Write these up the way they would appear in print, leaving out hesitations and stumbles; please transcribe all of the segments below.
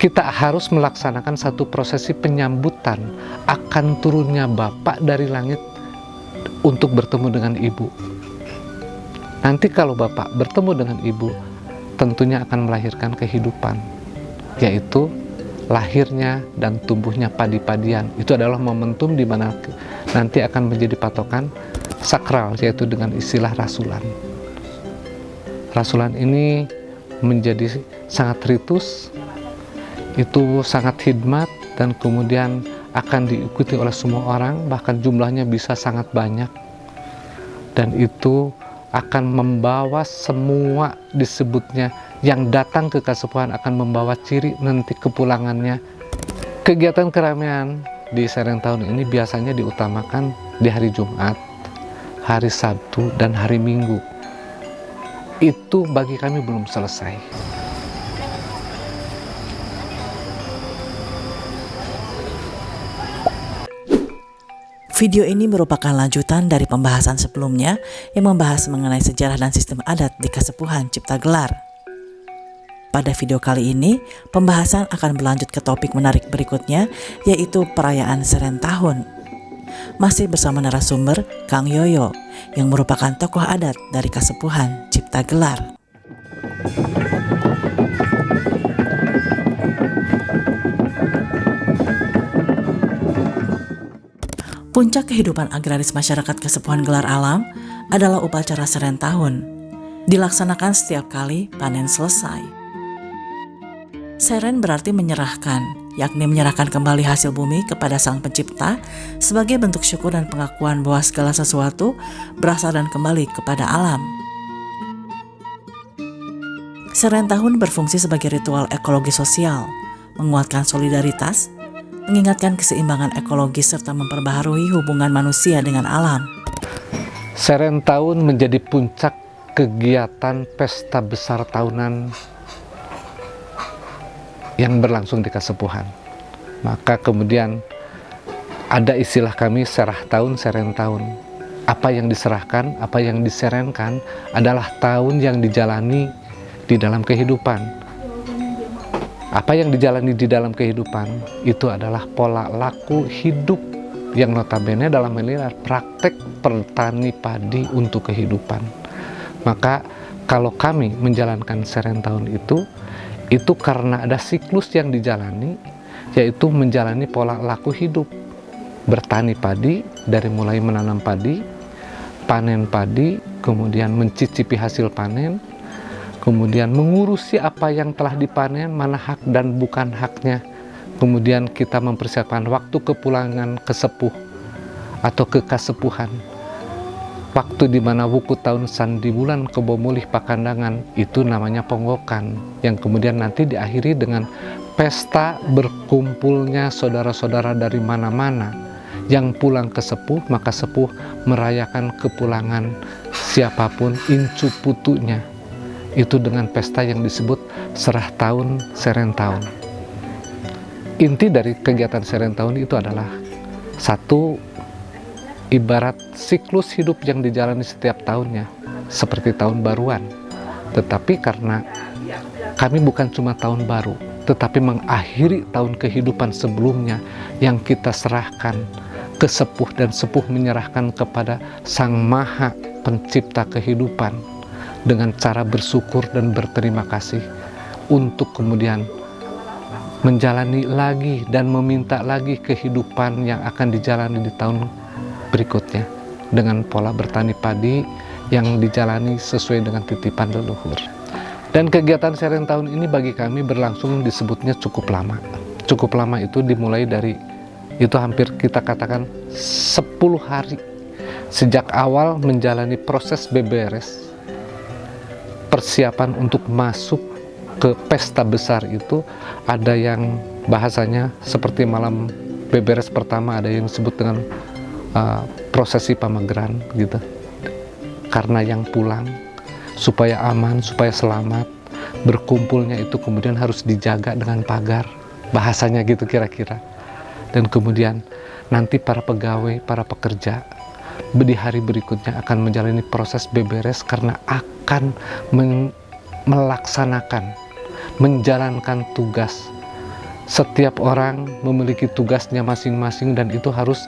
kita harus melaksanakan satu prosesi penyambutan akan turunnya Bapa dari langit untuk bertemu dengan Ibu. Nanti kalau Bapak bertemu dengan Ibu, tentunya akan melahirkan kehidupan, yaitu lahirnya dan tumbuhnya padi-padian. Itu adalah momentum di mana nanti akan menjadi patokan sakral, yaitu dengan istilah rasulan. Rasulan ini menjadi sangat ritus, itu sangat khidmat, dan kemudian akan diikuti oleh semua orang, bahkan jumlahnya bisa sangat banyak. Dan itu akan membawa semua, disebutnya yang datang ke Kasepuhan akan membawa ciri nanti kepulangannya. Kegiatan keramaian di Serentahun tahun ini biasanya diutamakan di hari Jumat, hari Sabtu, dan hari Minggu. Itu bagi kami belum selesai. Video ini merupakan lanjutan dari pembahasan sebelumnya yang membahas mengenai sejarah dan sistem adat di Kasepuhan Cipta Gelar. Pada video kali ini, pembahasan akan berlanjut ke topik menarik berikutnya, yaitu perayaan Serentahun. Masih bersama narasumber Kang Yoyo, yang merupakan tokoh adat dari Kasepuhan Cipta Gelar. Puncak kehidupan agraris masyarakat Kasepuhan Gelar Alam adalah upacara Serentahun, dilaksanakan setiap kali panen selesai. Seren berarti menyerahkan, yakni menyerahkan kembali hasil bumi kepada Sang Pencipta sebagai bentuk syukur dan pengakuan bahwa segala sesuatu berasal dan kembali kepada alam. Serentahun berfungsi sebagai ritual ekologi sosial, menguatkan solidaritas, mengingatkan keseimbangan ekologis, serta memperbaharui hubungan manusia dengan alam. Serentahun menjadi puncak kegiatan pesta besar tahunan yang berlangsung di Kasepuhan. Maka kemudian ada istilah kami serah tahun, Serentahun. Apa yang diserahkan, apa yang diserenkan adalah tahun yang dijalani di dalam kehidupan. Apa yang dijalani di dalam kehidupan itu adalah pola laku hidup yang notabene dalam melihat praktek petani padi untuk kehidupan. Maka kalau kami menjalankan Serentahun itu karena ada siklus yang dijalani, yaitu menjalani pola laku hidup. Bertani padi, dari mulai menanam padi, panen padi, kemudian mencicipi hasil panen, kemudian mengurusi apa yang telah dipanen, mana hak dan bukan haknya. Kemudian kita mempersiapkan waktu kepulangan ke sepuh atau ke Kasepuhan. Waktu di mana wuku tahun sandi bulan kebo mulih pakandangan, itu namanya ponggokan, yang kemudian nanti diakhiri dengan pesta berkumpulnya saudara-saudara dari mana-mana yang pulang ke sepuh. Maka sepuh merayakan kepulangan siapapun incu putunya, itu dengan pesta yang disebut serah tahun, Serentahun. Inti dari kegiatan Serentahun itu adalah satu, ibarat siklus hidup yang dijalani setiap tahunnya, seperti tahun baruan. Tetapi karena kami bukan cuma tahun baru, tetapi mengakhiri tahun kehidupan sebelumnya yang kita serahkan ke sepuh, dan sepuh menyerahkan kepada Sang Maha Pencipta kehidupan dengan cara bersyukur dan berterima kasih, untuk kemudian menjalani lagi dan meminta lagi kehidupan yang akan dijalani di tahun berikutnya dengan pola bertani padi yang dijalani sesuai dengan titipan leluhur. Dan kegiatan Serentahun ini bagi kami berlangsung disebutnya cukup lama. Cukup lama itu dimulai dari, itu hampir kita katakan 10 hari. Sejak awal menjalani proses beberes, persiapan untuk masuk ke pesta besar itu, ada yang bahasanya seperti malam beberes pertama, ada yang disebut dengan prosesi pamageran gitu. Karena yang pulang supaya aman, supaya selamat, berkumpulnya itu kemudian harus dijaga dengan pagar, bahasanya gitu kira-kira. Dan kemudian nanti para pegawai, para pekerja di hari berikutnya akan menjalani proses beberes karena akan melaksanakan, menjalankan tugas setiap orang memiliki tugasnya masing-masing dan itu harus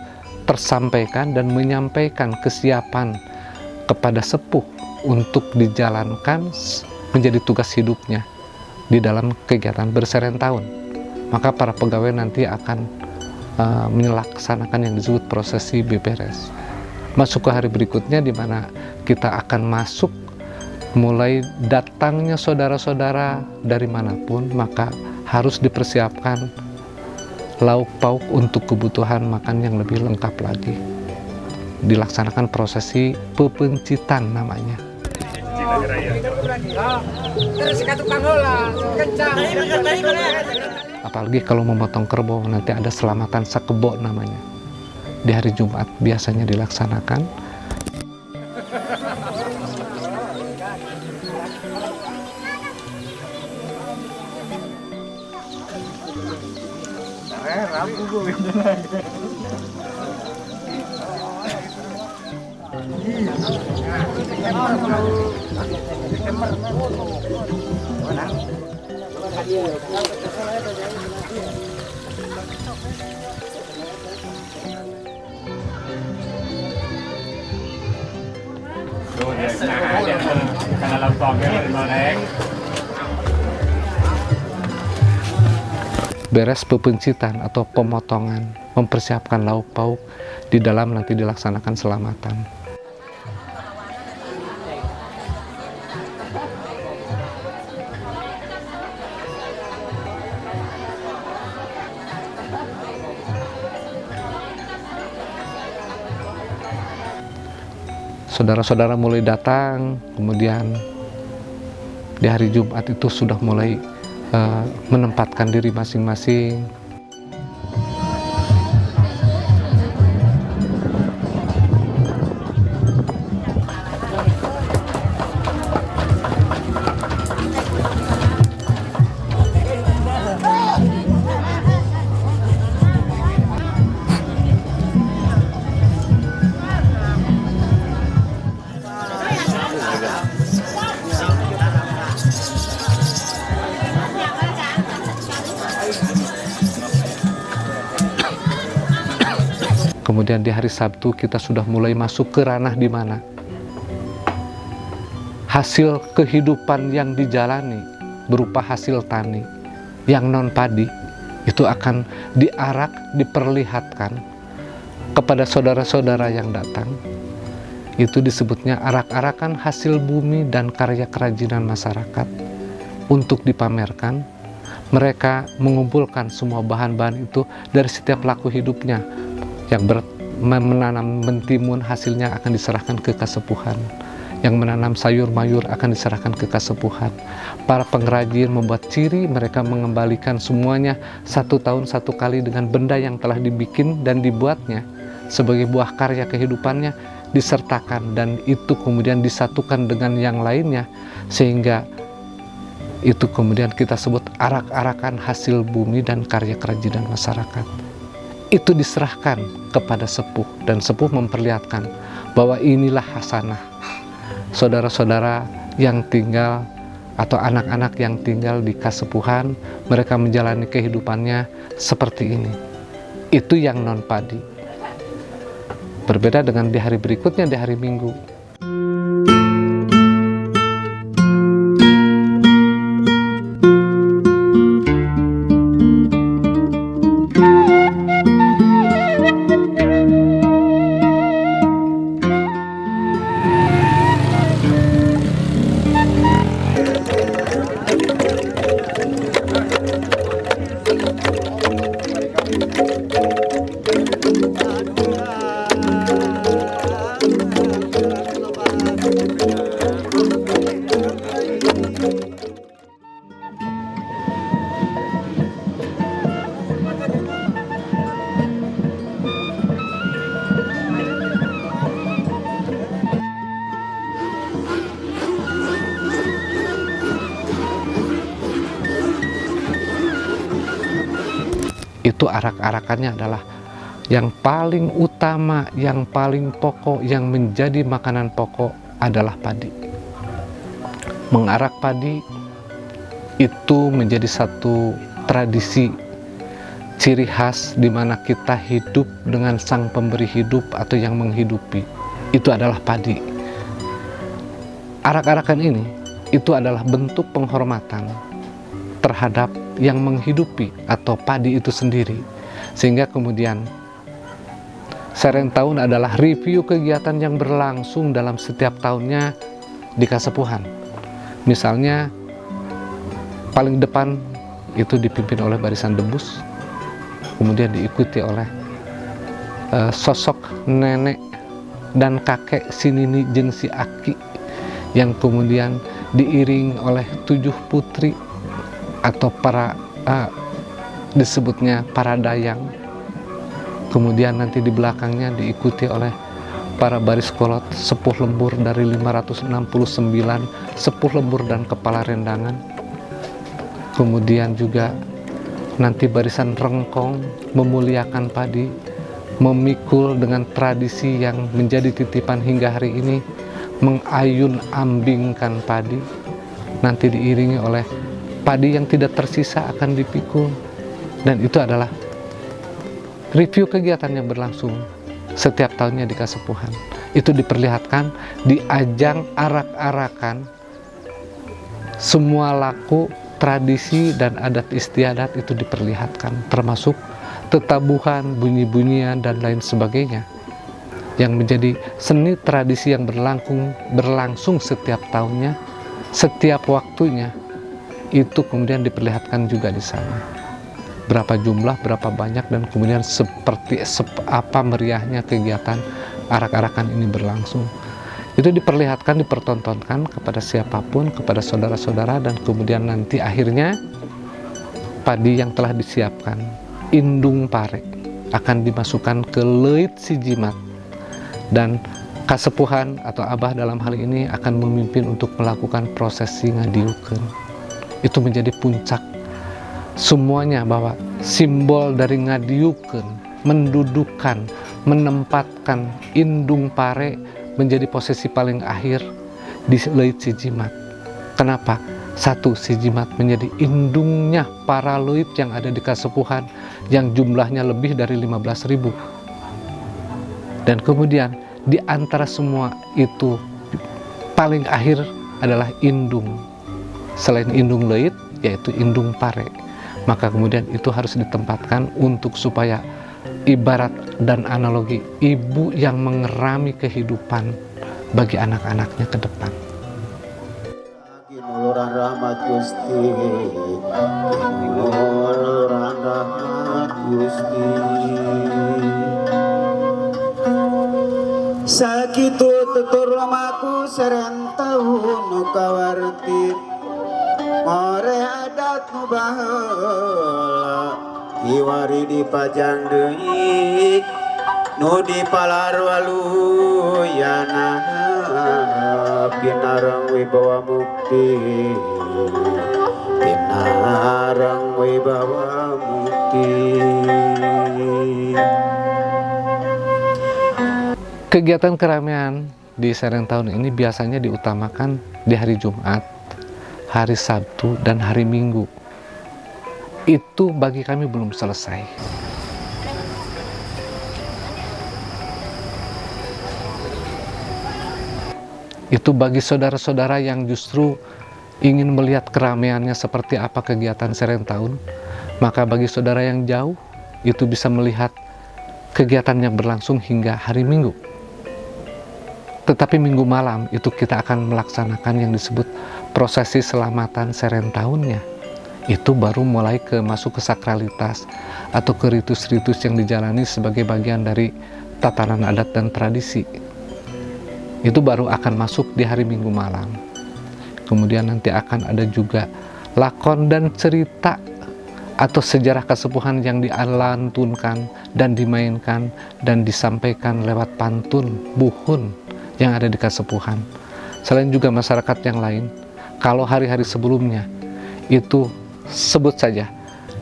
tersampaikan dan menyampaikan kesiapan kepada sepuh untuk dijalankan menjadi tugas hidupnya di dalam kegiatan berseren tahun. Maka para pegawai nanti akan melaksanakan yang disebut prosesi beberes. Masuk ke hari berikutnya di mana kita akan masuk mulai datangnya saudara-saudara dari manapun, maka harus dipersiapkan lauk pauk untuk kebutuhan makan yang lebih lengkap lagi. Dilaksanakan prosesi pepencitan namanya. Apalagi kalau memotong kerbau, nanti ada selamatan sakebo namanya. Di hari Jumat biasanya dilaksanakan. Karena lampaunya meleng. Beres pepencitan atau pemotongan, mempersiapkan lauk pauk, di dalam nanti dilaksanakan selamatan. Saudara-saudara mulai datang, kemudian di hari Jumat itu sudah mulai menempatkan diri masing-masing. Kemudian di hari Sabtu kita sudah mulai masuk ke ranah di mana hasil kehidupan yang dijalani berupa hasil tani yang non padi itu akan diarak, diperlihatkan kepada saudara-saudara yang datang. Itu disebutnya arak-arakan hasil bumi dan karya kerajinan masyarakat untuk dipamerkan. Mereka mengumpulkan semua bahan-bahan itu dari setiap laku hidupnya. Yang menanam mentimun hasilnya akan diserahkan ke kasepuhan. Yang menanam sayur mayur akan diserahkan ke kasepuhan. Para pengrajin membuat ciri, mereka mengembalikan semuanya 1 tahun 1 kali dengan benda yang telah dibikin dan dibuatnya sebagai buah karya kehidupannya disertakan, dan itu kemudian disatukan dengan yang lainnya sehingga itu kemudian kita sebut arak-arakan hasil bumi dan karya kerajinan masyarakat. Itu diserahkan kepada sepuh dan sepuh memperlihatkan bahwa inilah hasanah saudara-saudara yang tinggal atau anak-anak yang tinggal di kasepuhan, mereka menjalani kehidupannya seperti ini. Itu yang non padi. Berbeda dengan di hari berikutnya, di hari Minggu. Itu arak-arakannya adalah yang paling utama, yang paling pokok, yang menjadi makanan pokok adalah padi. Mengarak padi itu menjadi satu tradisi ciri khas di mana kita hidup dengan sang pemberi hidup atau yang menghidupi, itu adalah padi. Arak-arakan ini itu adalah bentuk penghormatan terhadap yang menghidupi atau padi itu sendiri. Sehingga kemudian Serentahun adalah review kegiatan yang berlangsung dalam setiap tahunnya di Kasepuhan. Misalnya paling depan itu dipimpin oleh barisan debus, kemudian diikuti oleh sosok nenek dan kakek si Nini jeung si Aki, yang kemudian diiringi oleh 7 putri atau para disebutnya para dayang. Kemudian nanti di belakangnya diikuti oleh para baris kolot, sepuh lembur dari 569, sepuh lembur dan kepala rendangan. Kemudian juga nanti barisan rengkong memuliakan padi, memikul dengan tradisi yang menjadi titipan hingga hari ini, mengayun-ambingkan padi. Nanti diiringi oleh padi yang tidak tersisa akan dipikul. Dan itu adalah review kegiatan yang berlangsung setiap tahunnya di Kasepuhan. Itu diperlihatkan di ajang arak-arakan. Semua laku, tradisi, dan adat istiadat itu diperlihatkan, termasuk tetabuhan, bunyi-bunyian, dan lain sebagainya, yang menjadi seni tradisi yang berlangsung setiap tahunnya, setiap waktunya. Itu kemudian diperlihatkan juga di sana. Berapa jumlah, berapa banyak, dan kemudian seperti apa meriahnya kegiatan arak-arakan ini berlangsung. Itu diperlihatkan, dipertontonkan kepada siapapun, kepada saudara-saudara, dan kemudian nanti akhirnya padi yang telah disiapkan, indung pare, akan dimasukkan ke leit si jimat, dan Kasepuhan atau Abah dalam hal ini akan memimpin untuk melakukan prosesi ngadiukeun. Itu menjadi puncak semuanya, bahwa simbol dari ngadiukeun, mendudukan, menempatkan indung pare menjadi posisi paling akhir di leit si jimat. Kenapa? Satu, si jimat menjadi indungnya para leit yang ada di Kasepuhan, yang jumlahnya lebih dari 15.000. Dan kemudian di antara semua itu paling akhir adalah indung. Selain indung leit, yaitu indung pare. Maka kemudian itu harus ditempatkan untuk supaya ibarat dan analogi ibu yang mengerami kehidupan bagi anak-anaknya ke depan. Nuluran rahmat Gusti, nuluran rahmat Gusti. Sakitu tutur lamaku Serentahun nu kawarti, more adat nu baheula, kiwari dipajang deui nu dipalarwaluyana, pinarang wibawa mukti, pinarang wibawa mukti. Kegiatan keramaian di Serentahun ini biasanya diutamakan di hari Jumat, hari Sabtu, dan hari Minggu. Itu bagi kami belum selesai. Itu bagi saudara-saudara yang justru ingin melihat keramaiannya seperti apa kegiatan Serentahun, maka bagi saudara yang jauh itu bisa melihat kegiatan yang berlangsung hingga hari Minggu. Tetapi Minggu malam itu kita akan melaksanakan yang disebut prosesi selamatan Serentahunnya. Itu baru mulai masuk ke sakralitas atau ke ritus-ritus yang dijalani sebagai bagian dari tatanan adat dan tradisi. Itu baru akan masuk di hari Minggu malam. Kemudian nanti akan ada juga lakon dan cerita atau sejarah Kasepuhan yang dilantunkan dan dimainkan dan disampaikan lewat pantun, buhun yang ada di Kasepuhan. Selain juga masyarakat yang lain, kalau hari-hari sebelumnya itu sebut saja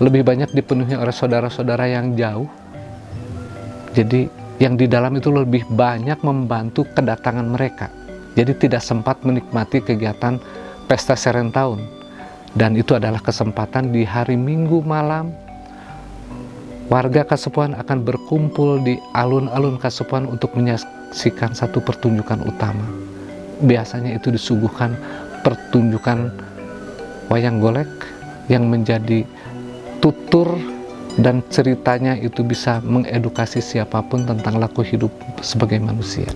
lebih banyak dipenuhi oleh saudara-saudara yang jauh, jadi yang di dalam itu lebih banyak membantu kedatangan mereka, jadi tidak sempat menikmati kegiatan pesta Serentahun. Dan itu adalah kesempatan di hari Minggu malam warga Kasepuhan akan berkumpul di alun-alun Kasepuhan untuk menyaksikan satu pertunjukan utama. Biasanya itu disuguhkan pertunjukan wayang golek yang menjadi tutur dan ceritanya itu bisa mengedukasi siapapun tentang laku hidup sebagai manusia.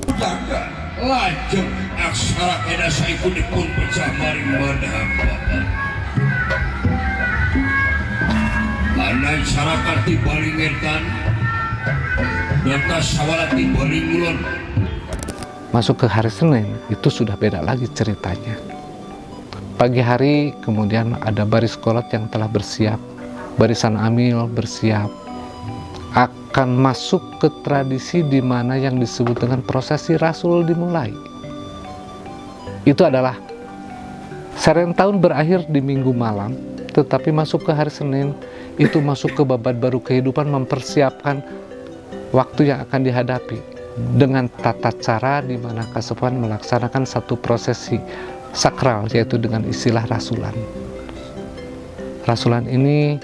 Lajeng aksara kena saipun dipun pecah maring madhapa. Anai sarakan tibalingetan data sawalat tibalingulon. Masuk ke hari Senin itu sudah beda lagi ceritanya. Pagi hari kemudian ada baris kolot yang telah bersiap, barisan amil bersiap, akan masuk ke tradisi di mana yang disebut dengan prosesi Rasul dimulai. Itu adalah serentahun tahun berakhir di minggu malam, tetapi masuk ke hari Senin itu masuk ke babad baru kehidupan, mempersiapkan waktu yang akan dihadapi dengan tata cara di mana Kasepuhan melaksanakan satu prosesi sakral, yaitu dengan istilah rasulan. Rasulan ini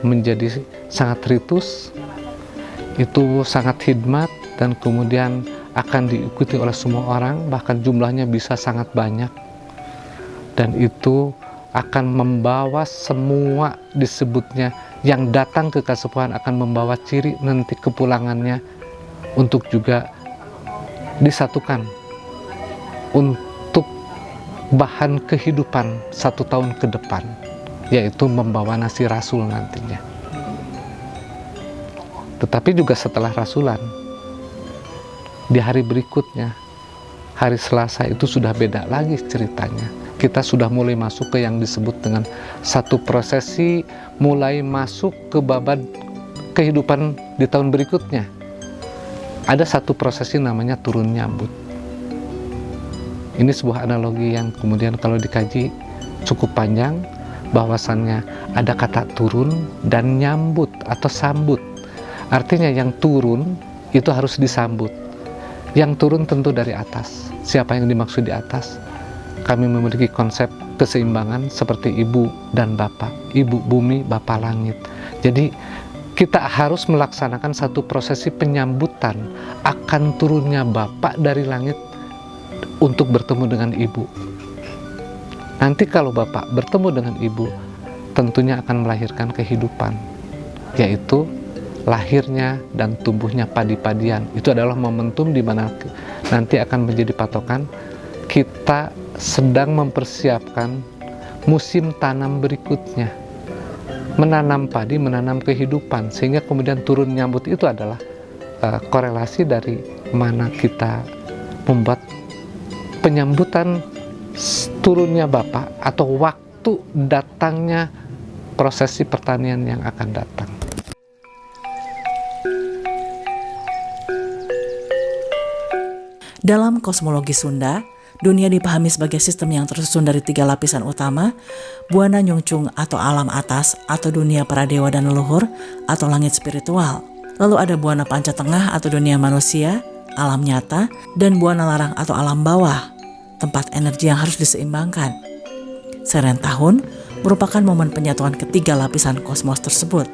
menjadi sangat ritus, itu sangat khidmat, dan kemudian akan diikuti oleh semua orang, bahkan jumlahnya bisa sangat banyak, dan itu akan membawa semua disebutnya yang datang ke Kasepuhan akan membawa ciri nanti kepulangannya untuk juga disatukan untuk bahan kehidupan 1 tahun ke depan, yaitu membawa nasi rasul nantinya. Tetapi juga setelah rasulan, di hari berikutnya, hari Selasa itu sudah beda lagi ceritanya. Kita sudah mulai masuk ke yang disebut dengan satu prosesi, mulai masuk ke babad kehidupan di tahun berikutnya. Ada satu prosesi namanya turun nyambut. Ini sebuah analogi yang kemudian kalau dikaji cukup panjang, bahwasannya ada kata turun dan nyambut atau sambut. Artinya yang turun itu harus disambut. Yang turun tentu dari atas. Siapa yang dimaksud di atas? Kami memiliki konsep keseimbangan seperti ibu dan bapak, ibu bumi, bapak langit. Jadi kita harus melaksanakan satu prosesi penyambutan akan turunnya bapak dari langit untuk bertemu dengan ibu. Nanti kalau bapak bertemu dengan ibu, tentunya akan melahirkan kehidupan, yaitu lahirnya dan tumbuhnya padi-padian. Itu adalah momentum di mana nanti akan menjadi patokan kita sedang mempersiapkan musim tanam berikutnya, menanam padi, menanam kehidupan, sehingga kemudian turun nyambut itu adalah korelasi dari mana kita membuat penyambutan turunnya Bapak atau waktu datangnya prosesi pertanian yang akan datang. Dalam kosmologi Sunda, dunia dipahami sebagai sistem yang tersusun dari 3 lapisan utama, Buana Nyungcung atau alam atas atau dunia para dewa dan leluhur atau langit spiritual. Lalu ada Buana Panca Tengah atau dunia manusia, alam nyata, dan Buana Larang atau alam bawah, tempat energi yang harus diseimbangkan. Seren tahun merupakan momen penyatuan ketiga lapisan kosmos tersebut.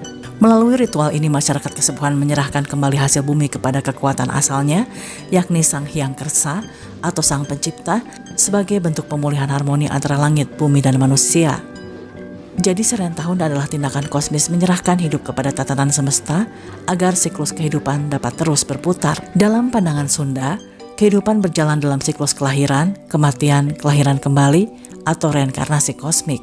Melalui ritual ini masyarakat Kasepuhan menyerahkan kembali hasil bumi kepada kekuatan asalnya, yakni Sang Hyang Kersa atau Sang Pencipta, sebagai bentuk pemulihan harmoni antara langit, bumi, dan manusia. Jadi seren tahun adalah tindakan kosmis menyerahkan hidup kepada tatanan semesta agar siklus kehidupan dapat terus berputar. Dalam pandangan Sunda, kehidupan berjalan dalam siklus kelahiran, kematian, kelahiran kembali, atau reinkarnasi kosmik.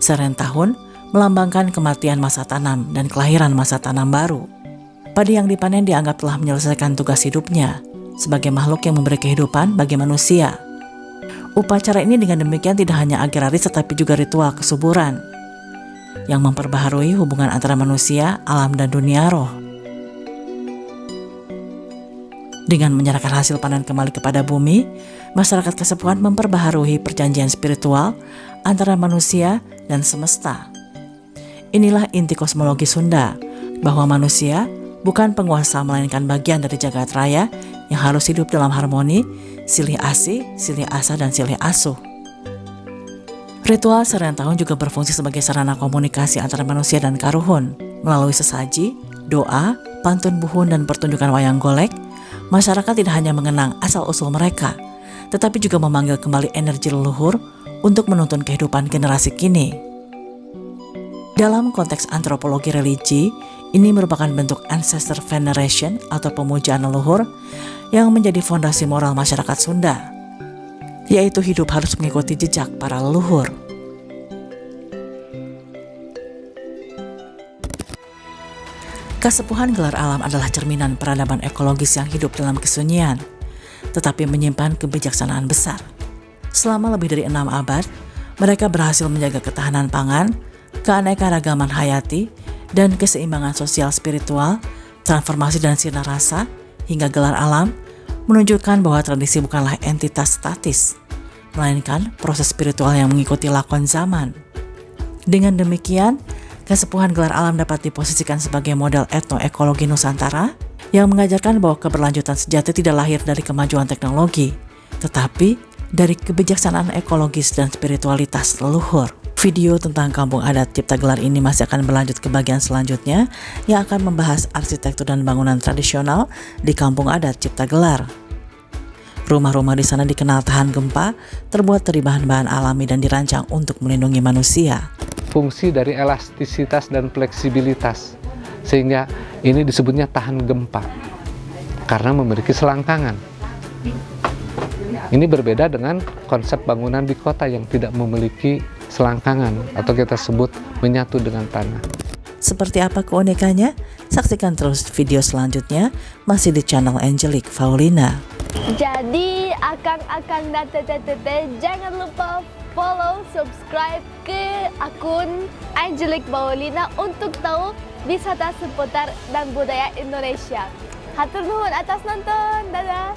Seren tahun melambangkan kematian masa tanam dan kelahiran masa tanam baru. Padi yang dipanen dianggap telah menyelesaikan tugas hidupnya sebagai makhluk yang memberi kehidupan bagi manusia. Upacara ini dengan demikian tidak hanya agraris tetapi juga ritual kesuburan yang memperbaharui hubungan antara manusia, alam, dan dunia roh. Dengan menyerahkan hasil panen kembali kepada bumi, masyarakat Kasepuhan memperbaharui perjanjian spiritual antara manusia dan semesta. Inilah inti kosmologi Sunda, bahwa manusia bukan penguasa melainkan bagian dari jagat raya yang harus hidup dalam harmoni, silih asih, silih asa, dan silih asuh. Ritual serentahun tahun juga berfungsi sebagai sarana komunikasi antara manusia dan karuhun. Melalui sesaji, doa, pantun buhun, dan pertunjukan wayang golek, masyarakat tidak hanya mengenang asal-usul mereka, tetapi juga memanggil kembali energi leluhur untuk menuntun kehidupan generasi kini. Dalam konteks antropologi religi, ini merupakan bentuk ancestor veneration atau pemujaan leluhur yang menjadi fondasi moral masyarakat Sunda, yaitu hidup harus mengikuti jejak para leluhur. Kasepuhan gelar alam adalah cerminan peradaban ekologis yang hidup dalam kesunyian, tetapi menyimpan kebijaksanaan besar. Selama lebih dari 6 abad, mereka berhasil menjaga ketahanan pangan, keanekaragaman hayati, dan keseimbangan sosial spiritual, transformasi dan sinar rasa, hingga gelar alam, menunjukkan bahwa tradisi bukanlah entitas statis, melainkan proses spiritual yang mengikuti lakon zaman. Dengan demikian, Kasepuhan gelar alam dapat diposisikan sebagai model etnoekologi Nusantara yang mengajarkan bahwa keberlanjutan sejati tidak lahir dari kemajuan teknologi, tetapi dari kebijaksanaan ekologis dan spiritualitas leluhur. Video tentang Kampung Adat Cipta Gelar ini masih akan berlanjut ke bagian selanjutnya yang akan membahas arsitektur dan bangunan tradisional di Kampung Adat Cipta Gelar. Rumah-rumah di sana dikenal tahan gempa, terbuat dari bahan-bahan alami dan dirancang untuk melindungi manusia. Fungsi dari elastisitas dan fleksibilitas, sehingga ini disebutnya tahan gempa karena memiliki selangkangan. Ini berbeda dengan konsep bangunan di kota yang tidak memiliki selangkangan atau kita sebut menyatu dengan tanah. Seperti apa keunikannya? Saksikan terus video selanjutnya masih di channel Angelic Faulina. Jadi akang-akang dan tete-tete jangan lupa follow, subscribe ke akun Angelic Faulina untuk tahu wisata seputar dan budaya Indonesia. Hatur nuhun atas nonton, dadah.